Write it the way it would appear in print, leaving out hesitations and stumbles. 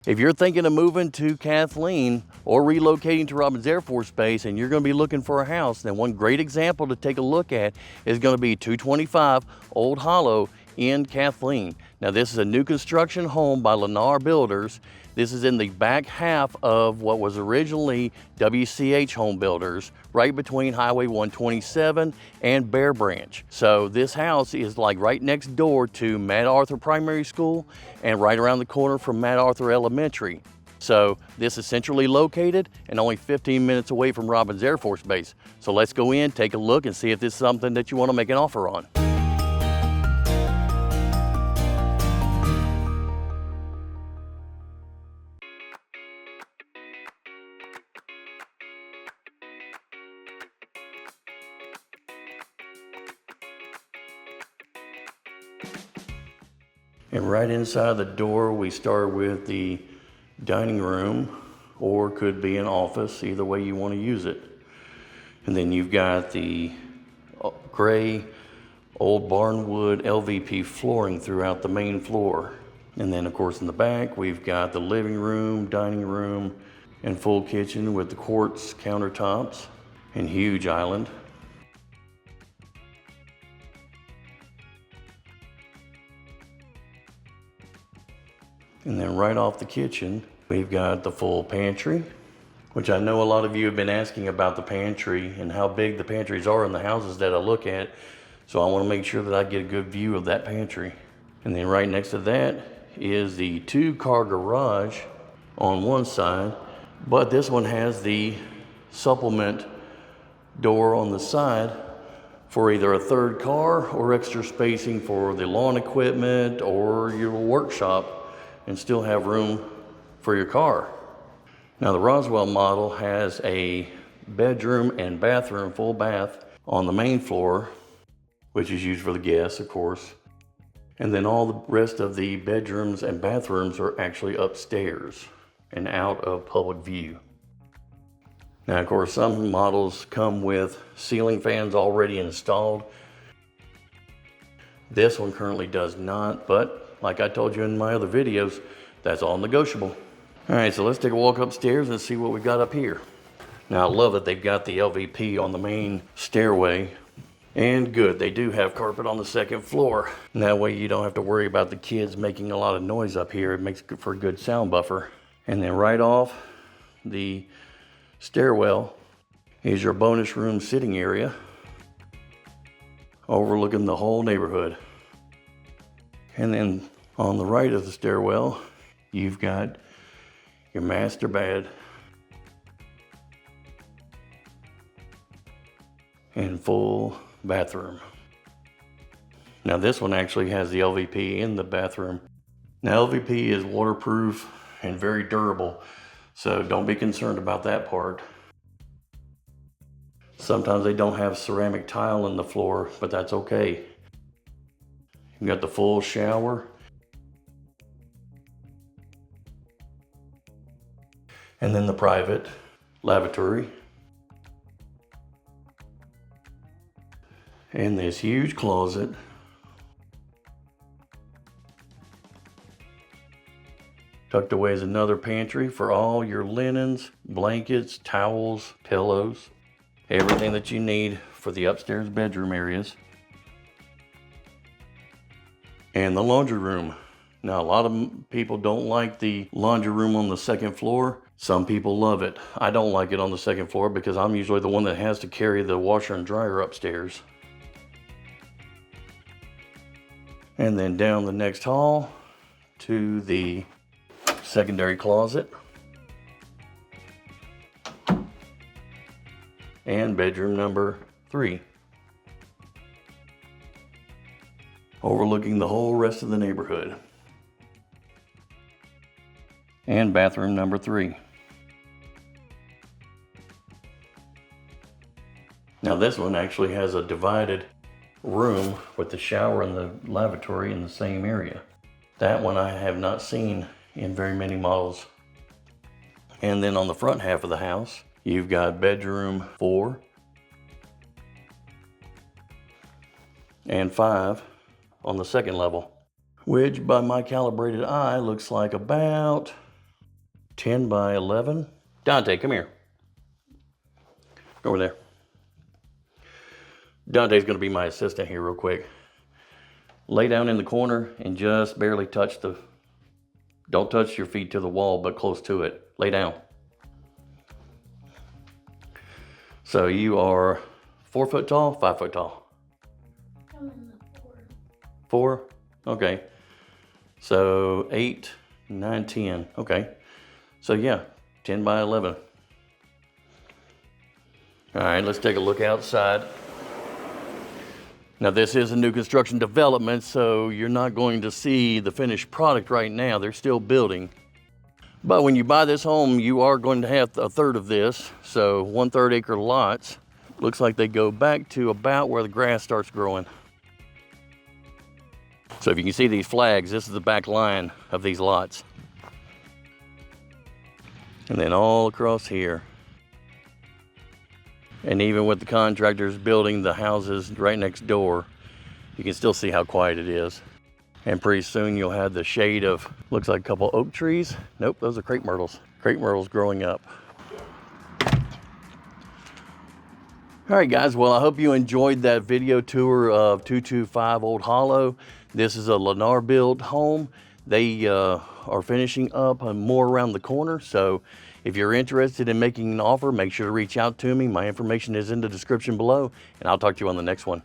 If you're thinking of moving to Kathleen or relocating to Robins Air Force Base and you're going to be looking for a house, then one great example to take a look at is going to be 225 Old Hollow in Kathleen. Now this is a new construction home by LAR Builders. This is in the back half of what was originally WCH Home Builders, right between Highway 127 and Bear Branch. So this house is like right next door to Matt Arthur Primary School and right around the corner from Matt Arthur Elementary. So this is centrally located and only 15 minutes away from Robins Air Force Base. So let's go in, take a look, and see if this is something that you want to make an offer on. And right inside the door, we start with the dining room, or could be an office, either way you want to use it. And then you've got the gray old barnwood LVP flooring throughout the main floor. And then of course in the back, we've got the living room, dining room, and full kitchen with the quartz countertops and huge island. And then right off the kitchen, we've got the full pantry, which I know a lot of you have been asking about the pantry and how big the pantries are in the houses that I look at. So I want to make sure that I get a good view of that pantry. And then right next to that is the 2-car garage on one side, but this one has the supplement door on the side for either a 3rd car or extra spacing for the lawn equipment or your workshop, and still have room for your car. Now the Roswell model has a bedroom and bathroom, full bath on the main floor, which is used for the guests, of course. And then all the rest of the bedrooms and bathrooms are actually upstairs and out of public view. Now, of course, some models come with ceiling fans already installed. This one currently does not, but like I told you in my other videos, that's all negotiable. All right, so let's take a walk upstairs and see what we got up here. Now, I love that they've got the LVP on the main stairway. And good, they do have carpet on the 2nd floor. And that way you don't have to worry about the kids making a lot of noise up here. It makes for a good sound buffer. And then right off the stairwell is your bonus room sitting area, overlooking the whole neighborhood. And then on the right of the stairwell, you've got your master bed and full bathroom. Now this one actually has the LVP in the bathroom. Now LVP is waterproof and very durable, so don't be concerned about that part. Sometimes they don't have ceramic tile in the floor, but that's okay. You've got the full shower. And then the private lavatory. And this huge closet. Tucked away is another pantry for all your linens, blankets, towels, pillows, everything that you need for the upstairs bedroom areas. And the laundry room. Now, a lot of people don't like the laundry room on the 2nd floor. Some people love it. I don't like it on the 2nd floor because I'm usually the one that has to carry the washer and dryer upstairs. And then down the next hall to the secondary closet and bedroom number 3. Overlooking the whole rest of the neighborhood. And bathroom number 3. Now this one actually has a divided room with the shower and the lavatory in the same area. That one I have not seen in very many models. And then on the front half of the house, you've got bedroom 4 and 5 on the 2nd level, which by my calibrated eye looks like about 10 by 11. Dante, come here. Over there. Dante's gonna be my assistant here real quick. Lay down in the corner and just barely touch don't touch your feet to the wall, but close to it. Lay down. So you are 4 foot tall, 5 foot tall? I'm in the 4. 4? Okay. So 8, 9, 10. Okay. So yeah, 10 by 11. All right, let's take a look outside. Now this is a new construction development, so you're not going to see the finished product right now. They're still building. But when you buy this home, you are going to have a third of this. So 1/3 acre lots. Looks like they go back to about where the grass starts growing. So if you can see these flags, this is the back line of these lots. And then all across here. And even with the contractors building the houses right next door, you can still see how quiet it is. And pretty soon you'll have the shade of, looks like a couple oak trees. Nope, those are crepe myrtles. Crepe myrtles growing up. All right, guys, well, I hope you enjoyed that video tour of 225 Old Hollow. This is a LAR built home. They are finishing up more around the corner. So if you're interested in making an offer, make sure to reach out to me. My information is in the description below, and I'll talk to you on the next one.